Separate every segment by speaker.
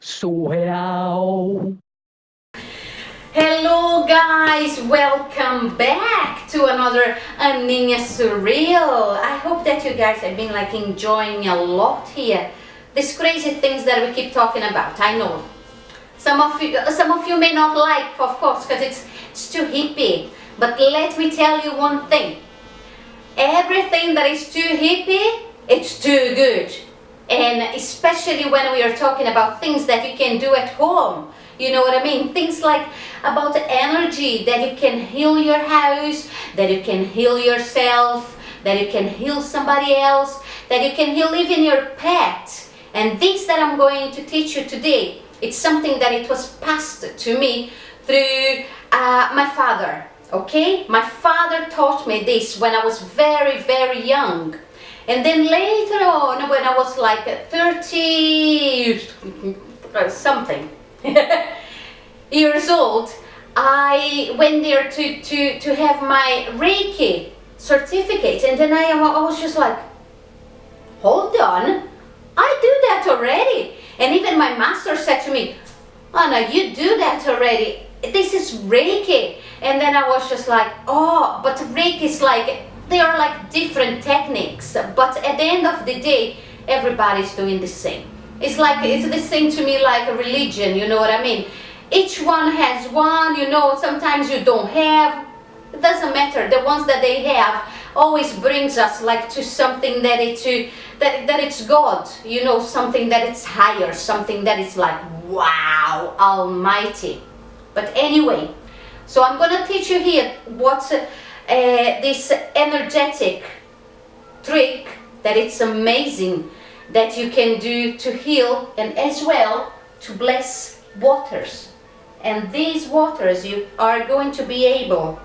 Speaker 1: Surreal.
Speaker 2: Hello guys, welcome back to another Aninha Surreal. I hope that you guys have been enjoying a lot here. These crazy things that we keep talking about. I know some of you may not like, of course, because it's too hippie. But let me tell you one thing. Everything that is too hippie, it's too good. And especially when we are talking about things that you can do at home. You know what I mean? Things like about energy, that you can heal your house, that you can heal yourself, that you can heal somebody else, that you can heal even your pet. And this that I'm going to teach you today, it's something that it was passed to me through my father. Okay, my father taught me this when I was very, very young. And then later on, when I was like 30 something years old, I went there to have my Reiki certificate. And then I was just like, hold on, I do that already. And even my master said to me, Anna, you do that already. This is Reiki. And then I was just like, oh, but Reiki is like, they are like different techniques. But at the end of the day, everybody's doing the same. It's the same to me like a religion, you know what I mean? Each one has one, you know, sometimes you don't have. It doesn't matter. The ones that they have always brings us like to something that it's God, you know, something that it's higher, something that is like, wow, almighty. But anyway, so I'm gonna teach you here what's this energetic trick that it's amazing that you can do to heal and as well to bless waters. And these waters you are going to be able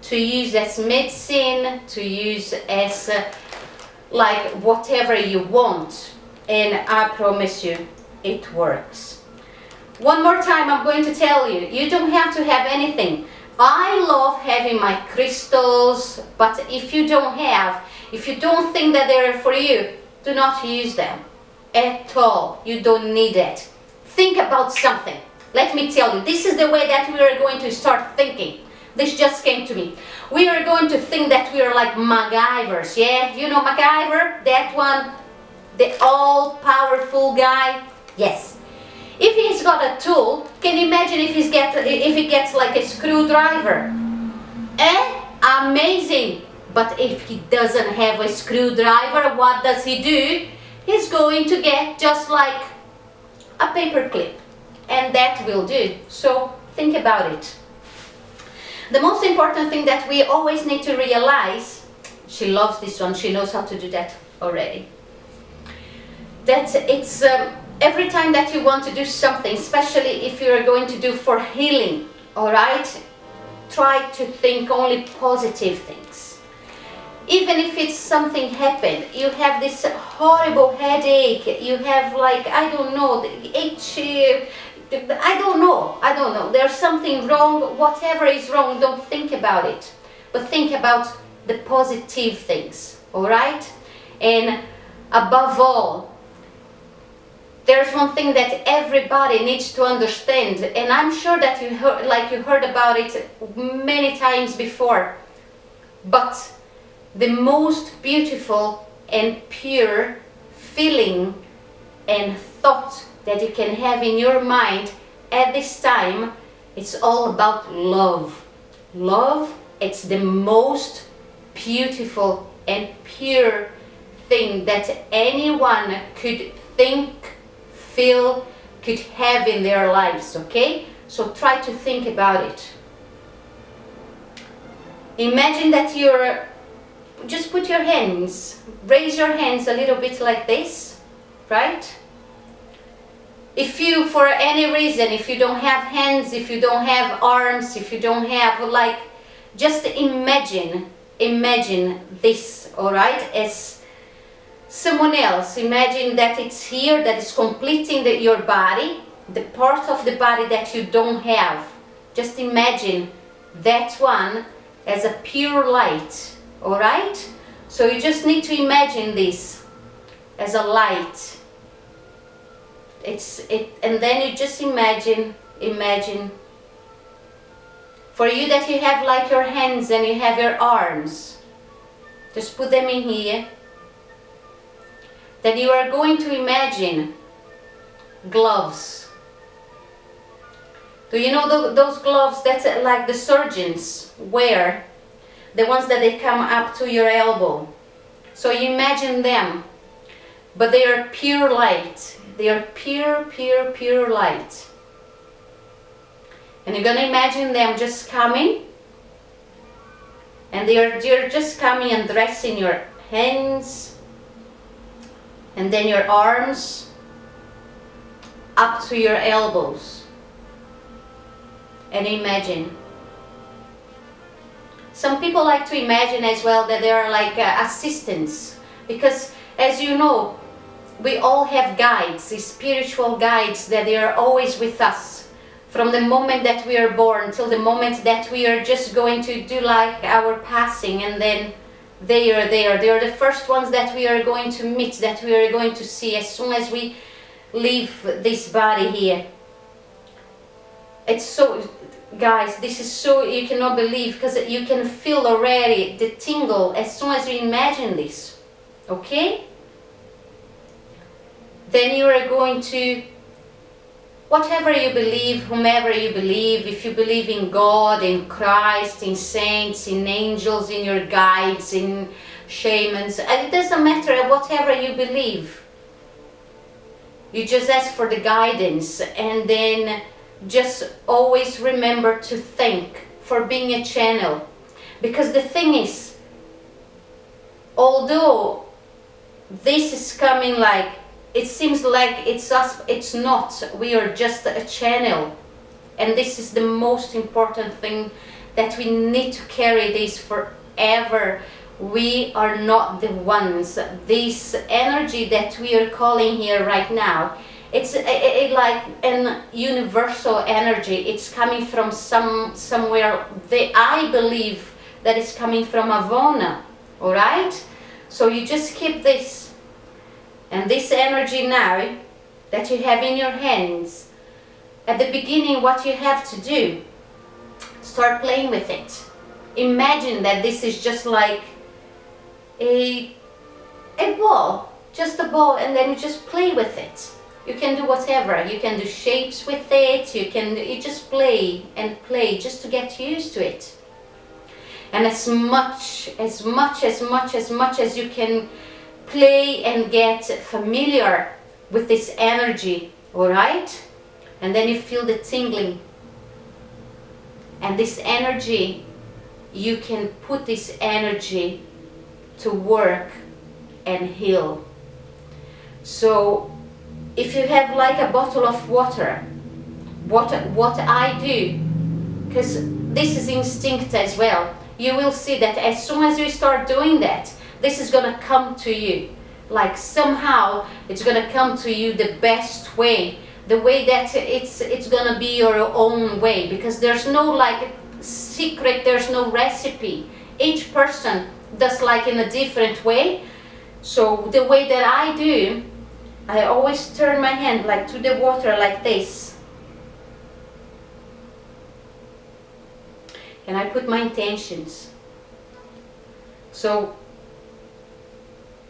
Speaker 2: to use as medicine, to use as like whatever you want. And I promise you, it works. One more time, I'm going to tell you, you don't have to have anything. I love having my crystals, but if you don't think that they're for you, do not use them at all. You don't need it. Think about something. Let me tell you, this is the way that we are going to start thinking. This just came to me. We are going to think that we are like MacGyvers, yeah? You know MacGyver? That one, the all-powerful guy? Yes. If he's got a tool, can you imagine if he gets like a screwdriver? Amazing! But if he doesn't have a screwdriver, what does he do? He's going to get just like a paper clip. And that will do. So think about it. The most important thing that we always need to realize, she loves this one, she knows how to do that already, that it's every time that you want to do something, especially if you're going to do for healing, alright, try to think only positive things. Even if it's something happened, you have this horrible headache, you have like, I don't know, I don't know, there's something wrong, whatever is wrong, don't think about it, but think about the positive things, alright? And above all, there's one thing that everybody needs to understand, and I'm sure that you heard about it many times before, but the most beautiful and pure feeling and thought that you can have in your mind at this time, it's all about love. Love, it's the most beautiful and pure thing that anyone could think, feel, could have in their lives, okay? So try to think about it. Imagine that just put your hands, raise your hands a little bit like this, right? If you, for any reason, if you don't have hands, if you don't have arms, if you don't have like, just imagine this, alright, as someone else. Imagine that it's here, that is completing your body, the part of the body that you don't have. Just imagine that one as a pure light, alright? So you just need to imagine this as a light. And then you just imagine, for you that you have like your hands and you have your arms, just put them in here. Then you are going to imagine gloves. Do you know those gloves that like the surgeons wear? The ones that they come up to your elbow. So you imagine them, but they are pure light. They are pure light. And you're going to imagine them just coming, and they're just coming and dressing your hands and then your arms up to your elbows. And imagine. Some people like to imagine as well that there are like assistants, because as you know, we all have guides, these spiritual guides that they are always with us from the moment that we are born till the moment that we are just going to do like our passing, and then they are there. They are the first ones that we are going to meet, that we are going to see as soon as we leave this body here. It's so, guys, this is so, you cannot believe, because you can feel already the tingle as soon as you imagine this, okay? Then you are going to, whatever you believe, whomever you believe, if you believe in God, in Christ, in saints, in angels, in your guides, in shamans, it doesn't matter whatever you believe. You just ask for the guidance, and then just always remember to thank for being a channel. Because the thing is, although this is coming like, it seems like it's us, it's not. We are just a channel. And this is the most important thing, that we need to carry this forever. We are not the ones. This energy that we are calling here right now, it's like an universal energy. It's coming from somewhere. I believe that it's coming from Avona. Alright? So you just keep this. And this energy now that you have in your hands, at the beginning what you have to do, start playing with it. Imagine that this is just like a ball, just a ball, and then you just play with it. You can do whatever, you can do shapes with it, you just play and play just to get used to it. And as much as you can play and get familiar with this energy, alright? And then you feel the tingling. And this energy, you can put this energy to work and heal. So if you have like a bottle of water, what I do, because this is instinct as well, you will see that as soon as you start doing that, this is gonna come to you. Like somehow it's gonna come to you the best way, the way that it's gonna be your own way, because there's no like secret, there's no recipe. Each person does like in a different way. So the way that I do, I always turn my hand like to the water like this, and I put my intentions. So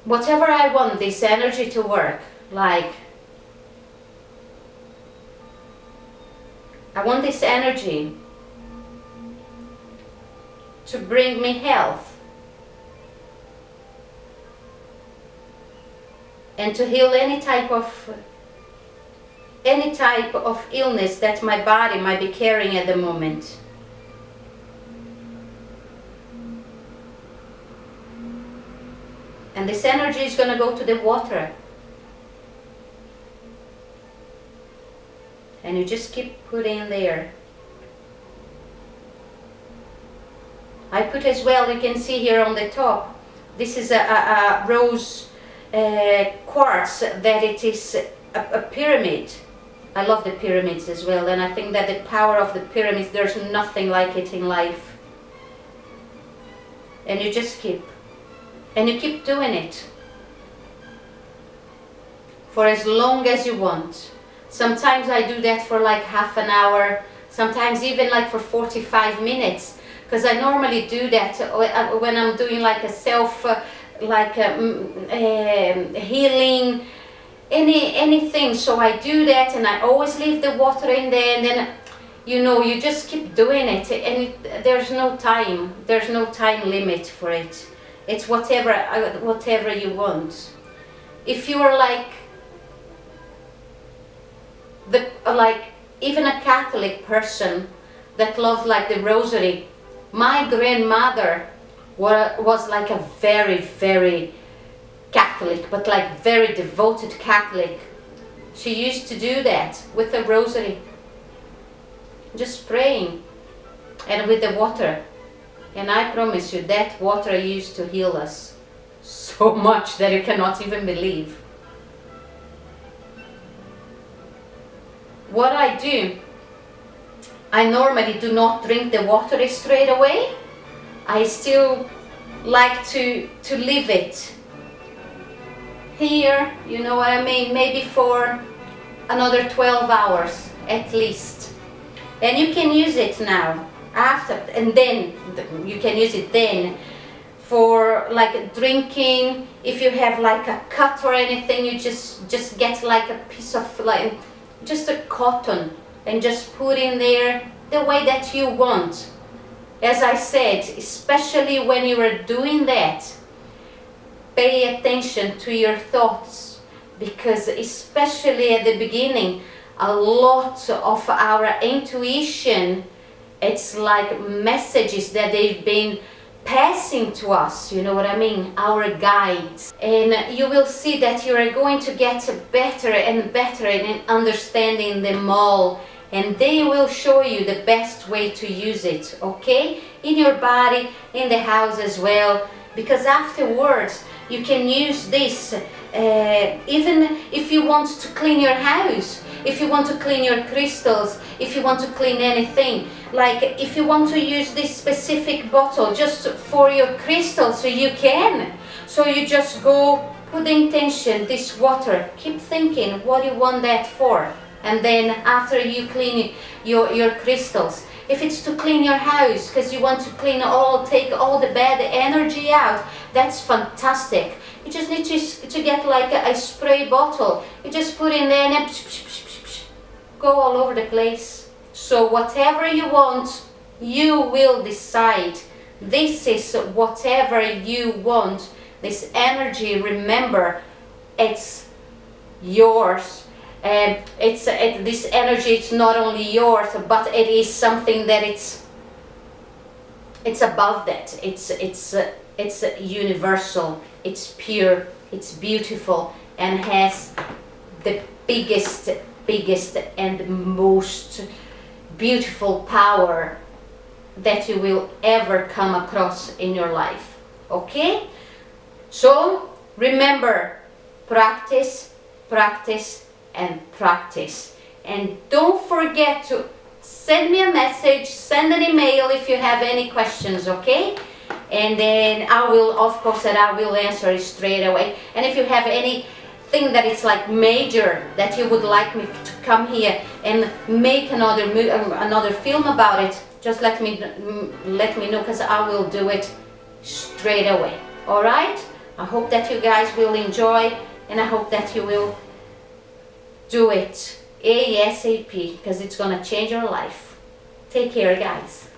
Speaker 2: whatever I want this energy to work, like I want this energy to bring me health and to heal any type of illness that my body might be carrying at the moment. And this energy is going to go to the water. And you just keep putting there. I put as well, you can see here on the top, this is a rose quartz, that it is a pyramid. I love the pyramids as well, and I think that the power of the pyramids, there's nothing like it in life. And you just keep. And you keep doing it for as long as you want. Sometimes I do that for like half an hour, sometimes even like for 45 minutes, because I normally do that when I'm doing like a self healing, anything. So I do that, and I always leave the water in there, and then you just keep doing it, and there's no time limit for it. It's whatever you want. If you're like even a Catholic person that loves like the rosary, my grandmother was like a very, very Catholic, but like very devoted Catholic. She used to do that with the rosary, just praying, and with the water. And I promise you, that water used to heal us so much that you cannot even believe. What I do, I normally do not drink the water straight away. I still like to leave it here, you know what I mean, maybe for another 12 hours at least. And you can use it now after, and then you can use it then for like drinking. If you have like a cut or anything, you just get like a piece of like just a cotton and just put in there the way that you want. As I said, especially when you are doing that, pay attention to your thoughts, because especially at the beginning, a lot of our intuition, it's like messages that they've been passing to us, you know what I mean, our guides. And you will see that you are going to get better and better in understanding them all, and they will show you the best way to use it, okay, in your body, in the house as well, because afterwards you can use this even if you want to clean your house, if you want to clean your crystals, if you want to clean anything. Like if you want to use this specific bottle just for your crystals, so you can. So you just go, put the intention, this water, keep thinking what you want that for. And then after you clean your crystals, if it's to clean your house, because you want to take all the bad energy out, that's fantastic. You just need to get like a spray bottle. You just put in there and go all over the place. So whatever you want, you will decide. This is whatever you want. This energy, remember, it's yours. This energy, it's not only yours, but it is something that it's above that. It's universal. It's pure. It's beautiful, and has the biggest and most beautiful power that you will ever come across in your life. Okay? So remember, practice, practice, and practice. And don't forget to send me a message, send an email if you have any questions, okay? And then I will, of course, I will answer it straight away. And if you have anything that is like major that you would like me to come here and make another film about it, just let me know, because I will do it straight away. All right? I hope that you guys will enjoy, and I hope that you will do it ASAP, because it's gonna change your life. Take care, guys.